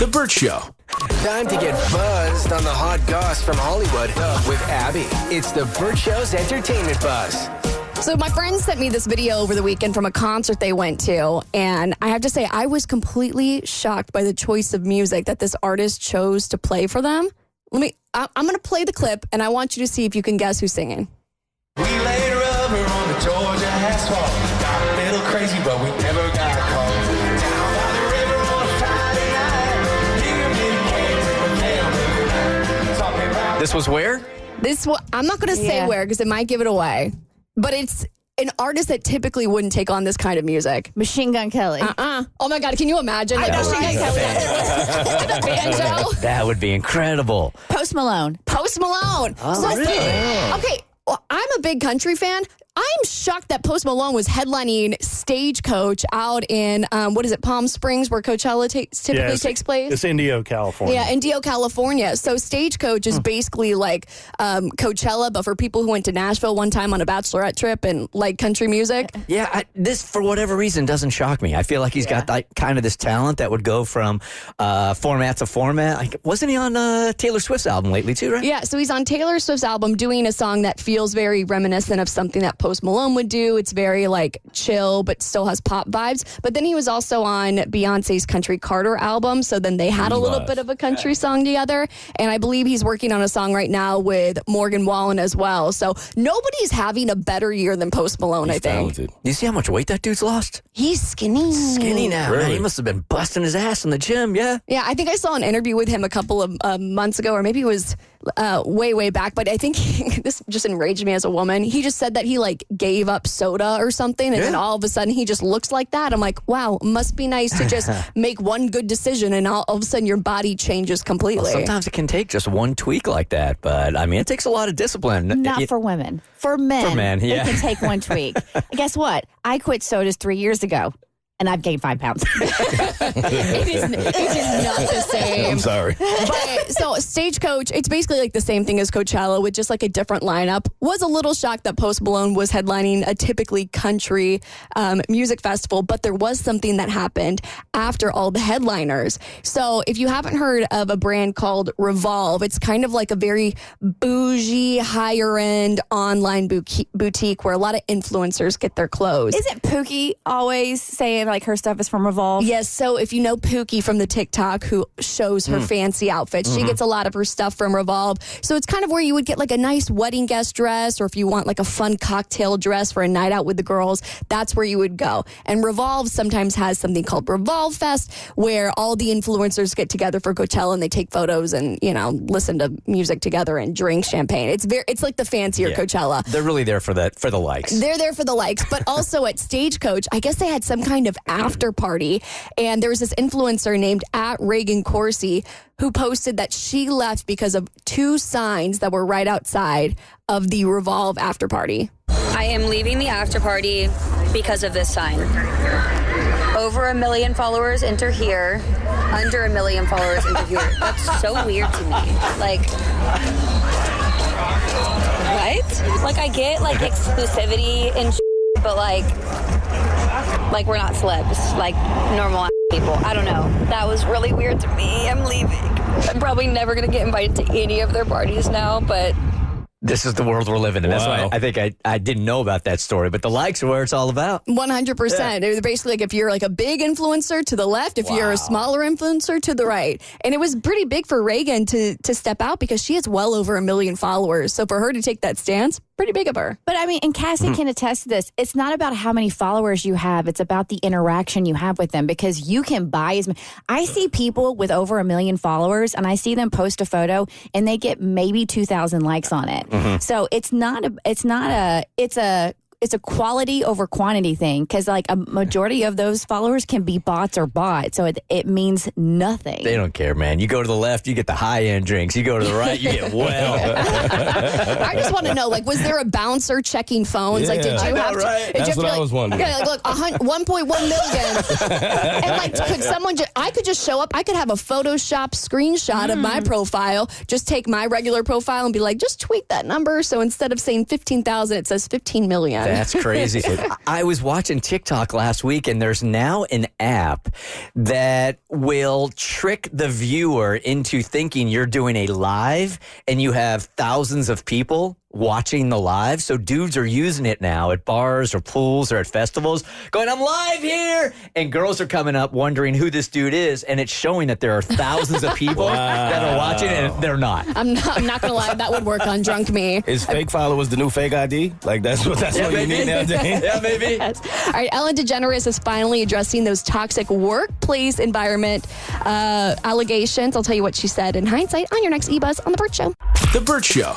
The Bert Show. Time to get buzzed on the hot goss from Hollywood with Abby. It's the Bert Show's entertainment buzz. So my friends sent me this video over the weekend from a concert they went to, and I have to say I was completely shocked by the choice of music that this artist chose to play for them. I'm going to play the clip, and I want you to see if you can guess who's singing. We laid rubber on the Georgia asphalt. Got a little crazy, but we never got caught. Down by the river on a Friday night. This was where? I'm not going to say where because it might give it away, but it's an artist that typically wouldn't take on this kind of music. Machine Gun Kelly. Oh my God, can you imagine? Like Machine Gun Kelly out there with a banjo? That would be incredible. Post Malone. Post Malone. Oh, really? Okay, well, I'm a big country fan. I'm shocked that Post Malone was headlining Stagecoach out in, Palm Springs, where Coachella typically takes place? It's Indio, California. Yeah, Indio, California. So Stagecoach is basically like Coachella, but for people who went to Nashville one time on a bachelorette trip and like country music. Yeah, this, for whatever reason, doesn't shock me. I feel like he's got kind of this talent that would go from format to format. Wasn't he on Taylor Swift's album lately, too, right? Yeah, so he's on Taylor Swift's album doing a song that feels very reminiscent of something that Post Malone would do. It's very like chill, but still has pop vibes. But then he was also on Beyonce's Country Carter album. So then they had a little bit of a country song together. And I believe he's working on a song right now with Morgan Wallen as well. So nobody's having a better year than Post Malone, I think. Talented. You see how much weight that dude's lost? He's skinny. Skinny now. Really? Man, he must have been busting his ass in the gym, yeah? Yeah, I think I saw an interview with him a couple of months ago, or maybe it was way back. But I think this just enraged me as a woman. He just said that he like gave up soda or something, and then all of a sudden he just looks like that. I'm like, wow, must be nice to just make one good decision, and all of a sudden your body changes completely. Well, sometimes it can take just one tweak like that, but I mean, it takes a lot of discipline. Not for women. For men, yeah. it can take one tweak. Guess what? I quit sodas 3 years ago. And I've gained 5 pounds. It is not the same. I'm sorry. But so Stagecoach, it's basically like the same thing as Coachella with just like a different lineup. Was a little shocked that Post Malone was headlining a typically country music festival, but there was something that happened after all the headliners. So if you haven't heard of a brand called Revolve, it's kind of like a very bougie, higher end online boutique where a lot of influencers get their clothes. Isn't Pookie always saying like her stuff is from Revolve? Yes, so if you know Pookie from the TikTok who shows her fancy outfits, she gets a lot of her stuff from Revolve. So it's kind of where you would get like a nice wedding guest dress, or if you want like a fun cocktail dress for a night out with the girls, that's where you would go. And Revolve sometimes has something called Revolve Fest, where all the influencers get together for Coachella and they take photos and, you know, listen to music together and drink champagne. It's like the fancier Coachella. They're really there for the likes. They're there for the likes, but also at Stagecoach, I guess they had some kind of after party, and there was this influencer named @Reagan who posted that she left because of 2 signs that were right outside of the Revolve after party. I am leaving the after party because of this sign. Over 1 million followers enter here. Under 1 million followers enter here. That's so weird to me. Like, what? Like, I get like exclusivity and but like we're not celebs, like normal people. I don't know. That was really weird to me. I'm leaving. I'm probably never going to get invited to any of their parties now, but This is the world we're living in. That's why I think I didn't know about that story, but the likes are where it's all about. 100%. It was basically like if you're like a big influencer to the left, if you're a smaller influencer to the right. And it was pretty big for Reagan to step out because she has well over 1 million followers. So for her to take that stance, pretty big of her. But I mean, and Cassie can attest to this. It's not about how many followers you have. It's about the interaction you have with them, because you can buy as many. I see people with over 1 million followers and I see them post a photo and they get maybe 2,000 likes on it. So it's a quality over quantity thing, because like a majority of those followers can be bots or bought. So it means nothing. They don't care, man. You go to the left, you get the high-end drinks. You go to the right, you get well. I just want to know, like, was there a bouncer checking phones? Like, did you have to? Right? Did That's you what have to, I was wondering. Yeah, like, look, 1.1 million. And like, could someone I could just show up. I could have a Photoshop screenshot of my profile, just take my regular profile and be like, just tweak that number. So instead of saying 15,000, it says 15 million. That's crazy. I was watching TikTok last week, and there's now an app that will trick the viewer into thinking you're doing a live and you have thousands of people watching the live. So dudes are using it now at bars or pools or at festivals going, I'm live here. And girls are coming up wondering who this dude is. And it's showing that there are thousands of people that are watching and they're not. I'm not going to lie. That would work on drunk me. Is fake followers the new fake ID? Like that's what you need nowadays? Yeah, maybe. Yes. All right, Ellen DeGeneres is finally addressing those toxic workplace environment allegations. I'll tell you what she said in hindsight on your next eBuzz on The Bert Show. The Bert Show.